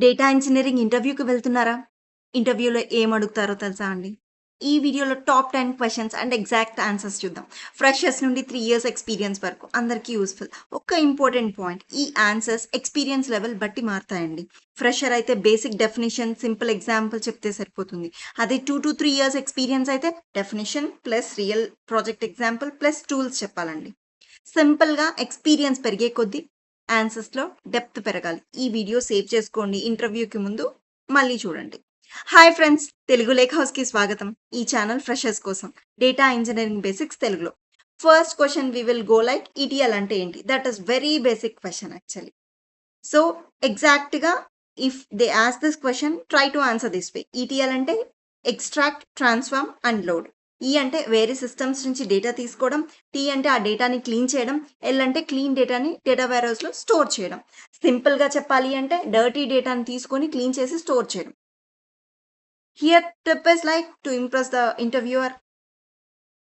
Data engineering ఇంటర్వ్యూకి వెళ్తున్నారా? ఇంటర్వ్యూలో ఏం అడుగుతారో తెలుసా అండి? ఈ వీడియోలో top 10 questions and exact answers చూద్దాం. ఫ్రెషర్స్ నుండి 3 ఇయర్స్ ఎక్స్‌పీరియన్స్ వరకు అందరికీ యూజ్‌ఫుల్. ఒక్క ఇంపార్టెంట్ పాయింట్, ఈ ఆన్సర్స్ ఎక్స్‌పీరియన్స్ లెవెల్ బట్టి మారతాయండి. ఫ్రెషర్ అయితే బేసిక్ డెఫినిషన్, సింపుల్ ఎగ్జాంపుల్ చెప్తే సరిపోతుంది. అదే 2-3 ఇయర్స్ ఎక్స్‌పీరియన్స్ అయితే definition plus real project example plus tools చెప్పాలండి. సింపుల్‌గా ఎక్స్‌పీరియన్స్ పెరిగే కొద్దీ ఆన్సర్స్‌లో డెప్త్ పెరగాలి. ఈ వీడియో సేవ్ చేసుకోండి. ఇంటర్వ్యూకి ముందు మళ్ళీ చూడండి. Hi friends! తెలుగు లేక్ హౌస్‌కి స్వాగతం. ఈ ఛానల్ ఫ్రెషర్స్ కోసం. డేటా ఇంజినీరింగ్ బేసిక్స్ తెలుగులో. First question we will go like ETL అంటే ఏంటి? That is very basic question actually. So ఎగ్జాక్ట్‌గా if they ask this question try to answer this way. ETL అంటే extract, transform and load. ఈ అంటే వేరే systems నుంచి data తీసుకోవడం, tea అంటే ఆ డేటాని క్లీన్ చేయడం, ఎల్ అంటే క్లీన్ డేటాని డేటా వేర్‌హౌస్‌లో స్టోర్ చేయడం. సింపుల్‌గా చెప్పాలి అంటే డర్టీ డేటాని తీసుకొని క్లీన్ చేసి స్టోర్ చేయడం. Here tip is like to impress the interviewer,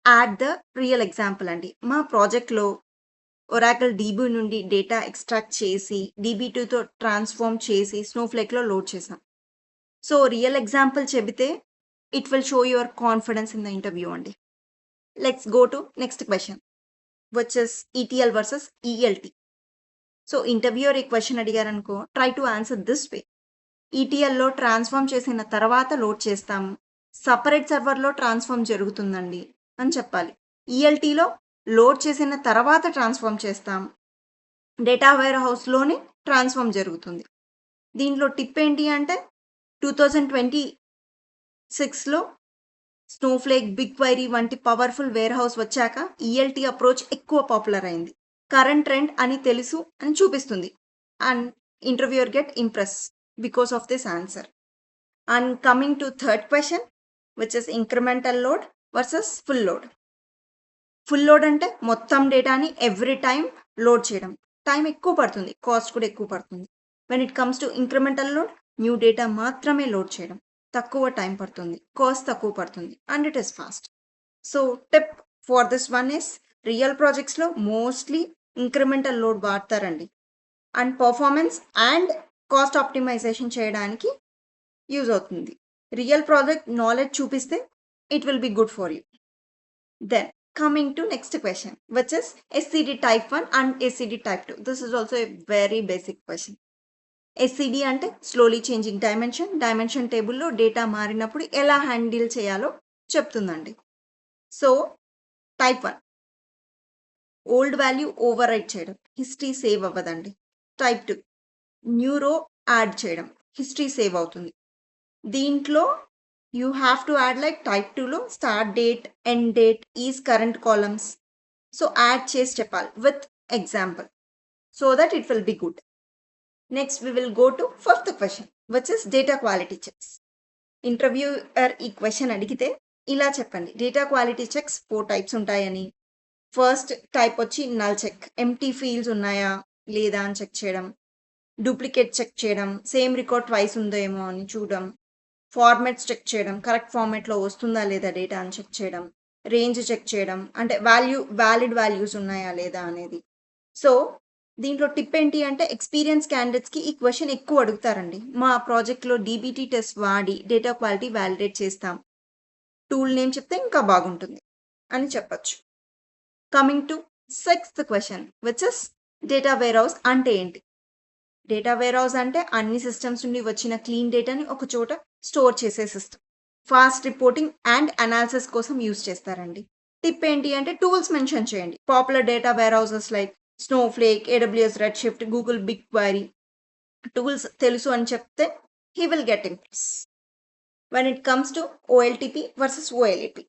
add the real example అండి. మా ప్రాజెక్ట్‌లో ఒరాకిల్ డీబీ నుండి డేటా ఎక్స్ట్రాక్ట్ చేసి డీబీ2తో ట్రాన్స్ఫార్మ్ చేసి స్నోఫ్లేక్‌లో లోడ్ చేసాం. సో రియల్ ఎగ్జాంపుల్ చెబితే it will show your confidence in the interview అండి. Let's go to next question which is ETL versus ELT. So interviewer ఈ క్వెషన్ అడిగారనుకో, try to answer this way. ఈటీఎల్‌లో transform చేసిన తర్వాత load చేస్తాము. Separate సర్వర్‌లో transform జరుగుతుందండి అని చెప్పాలి. ఈఎల్టీలో లోడ్ చేసిన తర్వాత ట్రాన్స్ఫార్మ్ చేస్తాం. డేటా వేర్ హౌస్‌లోనే ట్రాన్స్ఫార్మ్ జరుగుతుంది. దీంట్లో టిప్ ఏంటి అంటే 2026లో స్నోఫ్లేక్, బిగ్ క్వైరీ వంటి పవర్ఫుల్ వేర్ హౌస్ వచ్చాక ఈఎల్టీ అప్రోచ్ ఎక్కువ పాపులర్ అయింది. కరెంట్ ట్రెండ్ అని తెలుసు అని చూపిస్తుంది. And interviewer get impress because of this answer. And coming to third question which is incremental load versus full load. Full load అంటే మొత్తం డేటాని ఎవ్రీ టైం లోడ్ చేయడం. టైం ఎక్కువ పడుతుంది, కాస్ట్ కూడా ఎక్కువ పడుతుంది. When it comes to incremental load, new data మాత్రమే లోడ్ చేయడం. తక్కువ టైం పడుతుంది, కాస్ట్ తక్కువ పడుతుంది and it is fast. So tip for this one is, real ప్రాజెక్ట్స్లో మోస్ట్లీ ఇంక్రిమెంటల్ లోడ్ వాడతారండి. And performance and cost optimization చేయడానికి యూజ్ అవుతుంది. రియల్ ప్రాజెక్ట్ నాలెడ్జ్ చూపిస్తే it will be good for you. Then coming to next question, which is SCD type 1 and SCD type 2. This is also a very basic question. SCD అంటే slowly changing dimension. Dimension టేబుల్లో data మారినప్పుడు ఎలా handle చేయాలో చెప్తుందండి. So type 1 old value overwrite చేయడం, history save అవ్వదండి. Type 2 new row add చేయడం, history save అవుతుంది. దీంట్లో you have to add like type 2లో start date, end date, is current columns. So add చేసి చెప్పాలి with example so that it will be good. Next we will go to fifth question which is data quality checks. Interviewer ఈ question అడిగితే ఇలా చెప్పండి, data quality checks 4 types ఉంటాయని. First type వచ్చి null check, empty fields ఉన్నాయా లేదా అని check చేయడం. డూప్లికేట్ చెక్ చేయడం, సేమ్ రికార్డ్ ట్వైస్ ఉందో ఏమో అని చూడడం. ఫార్మాట్స్ చెక్ చేయడం, కరెక్ట్ ఫార్మాట్లో వస్తుందా లేదా డేటా అని చెక్ చేయడం. రేంజ్ చెక్ చేయడం, అంటే వ్యాలిడ్ వాల్యూస్ ఉన్నాయా లేదా అనేది. సో దీంట్లో టిప్ ఏంటి అంటే ఎక్స్పీరియన్స్ క్యాండిడేట్స్కి ఈ క్వశ్చన్ ఎక్కువ అడుగుతారండి. మా ప్రాజెక్ట్లో డీబీటీ టెస్ట్ వాడి డేటా క్వాలిటీ వ్యాలిడేట్ చేస్తాం. టూల్ నేమ్ చెప్తే ఇంకా బాగుంటుంది అని చెప్పచ్చు. Coming to sixth question which is data warehouse అంటే ఏంటి. డేటా వేర్ హౌస్ అంటే అన్ని సిస్టమ్స్ నుండి వచ్చిన క్లీన్ డేటాని ఒక చోట స్టోర్ చేసే system. Fast reporting and analysis కోసం యూజ్ చేస్తారండి. టిప్ ఏంటి అంటే టూల్స్ మెన్షన్ చేయండి. Popular data warehouses like Snowflake, AWS Redshift, Google BigQuery. Tools తెలుసు అని చెప్తే he will get impress. When it comes to OLTP versus OLAP.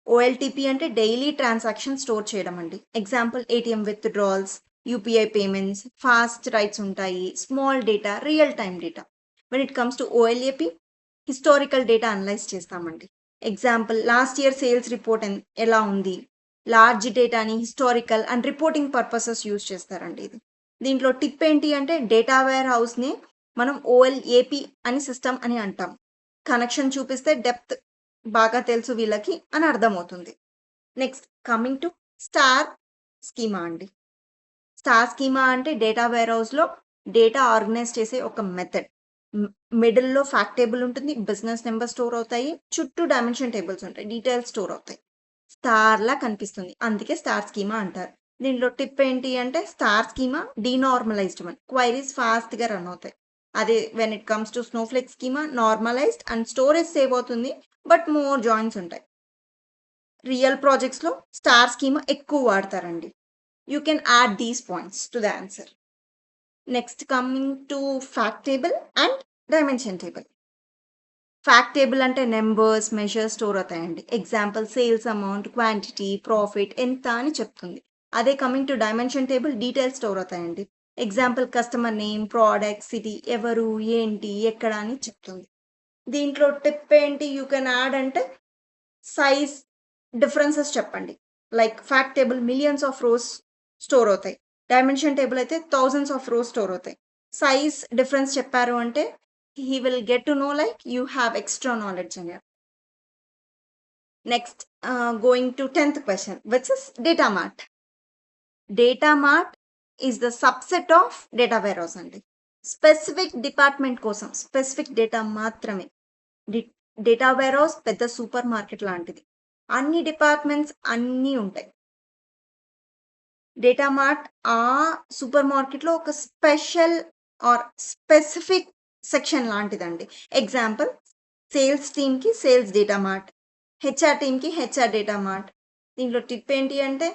OLTP అంటే daily transaction store చేయడం అండి. Example ATM withdrawals, UPI payments, fast writes ఉంటాయి, small data, real time data. When it comes to OLAP, historical data analyse చేస్తామండి. Example last year sales report ఎలా ఉంది. Large డేటాని historical and reporting purposes use చేస్తారండి ఇది. దీంట్లో tip ఏంటి అంటే డేటా వేర్ హౌస్ని మనం ఓఎల్ఏపీ అని సిస్టమ్ అని అంటాం. కనెక్షన్ చూపిస్తే డెప్త్ బాగా తెలుసు వీళ్ళకి అని అర్థమవుతుంది. Next coming to star schema అండి. స్టార్ స్కీమా అంటే డేటా వేర్ హౌస్లో డేటా ఆర్గనైజ్ చేసే ఒక మెథడ్. మిడిల్‌లో ఫ్యాక్ట్ టేబుల్ ఉంటుంది. బిజినెస్ నెంబర్ స్టోర్ అవుతాయి. చుట్టూ డైమెన్షన్ టేబుల్స్ ఉంటాయి. డీటెయిల్స్ స్టోర్ అవుతాయి. స్టార్‌లా కనిపిస్తుంది. అందుకే స్టార్ స్కీమా అంటారు. దీంట్లో టిప్ ఏంటి అంటే star schema denormalised one. Queries ఫాస్ట్‌గా రన్ అవుతాయి. అదే when it comes to Snowflake schema normalised and storage save అవుతుంది. బట్ మోర్ జాయిన్స్ ఉంటాయి. రియల్ ప్రాజెక్ట్స్‌లో స్టార్ స్కీమా ఎక్కువ వాడతారండి. You can add these points to the answer. Next coming to fact table and dimension table. Fact table అంటే numbers, measures store అవుతాయండి. Example sales amount, quantity, profit ఎంత అని చెప్తుంది. అదే coming to dimension table details store అవుతాయండి. Example customer name, product, city, ఎవరు, ఏంటి, ఎక్కడ అని చెప్తుంది. దీంట్లో టిప్ ఏంటి యూ కెన్ యాడ్ అంటే సైజ్ డిఫరెన్సెస్ చెప్పండి. Like fact table millions of rose store అవుతాయి. డైమెన్షన్ టేబుల్ అయితే థౌజండ్స్ ఆఫ్ రోస్ స్టోర్ అవుతాయి. సైజ్ డిఫరెన్స్ చెప్పారు అంటే he will get to know like you have extra knowledge in it. Next, going to 10th question, which is data mart. Data mart is the subset of data warehouse అండి. Specific department కోసం specific data మాత్రమే. Data warehouse పెద్ద super market లాంటిది. అన్ని departments అన్నీ ఉంటాయి. Data mart ఆ super మార్కెట్లో ఒక స్పెషల్ ఆర్ స్పెసిఫిక్ సెక్షన్ లాంటిదండి. ఎగ్జాంపుల్ సేల్స్ టీమ్‌కి సేల్స్ డేటా మార్ట్, హెచ్ఆర్ టీమ్‌కి హెచ్ఆర్ డేటా మార్ట్. దీంట్లో టిప్ ఏంటి అంటే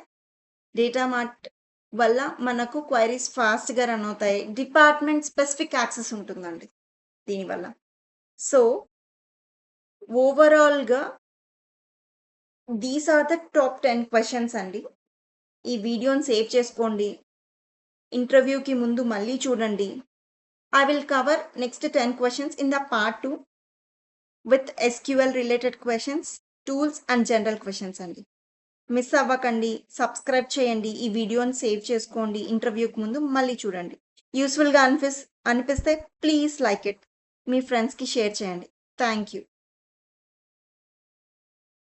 డేటా మార్ట్ వల్ల మనకు క్వైరీస్ ఫాస్ట్‌గా రన్ అవుతాయి. డిపార్ట్మెంట్ స్పెసిఫిక్ యాక్సెస్ ఉంటుందండి దీనివల్ల. సో, ఓవరాల్‌గా these are the top 10 questions అండి. ఈ వీడియోని సేవ్ చేసుకోండి. ఇంటర్వ్యూకి ముందు మళ్ళీ చూడండి. I will cover next 10 questions in the part 2 with SQL related questions, tools and general questions అండి. మిస్ అవ్వకండి. సబ్స్క్రైబ్ చేయండి. ఈ వీడియోని సేవ్ చేసుకోండి. ఇంటర్వ్యూకి ముందు మళ్ళీ చూడండి. యూస్‌ఫుల్‌గా అనిపిస్తే ప్లీజ్ లైక్ ఇట్. మీ ఫ్రెండ్స్‌కి షేర్ చేయండి. Thank you.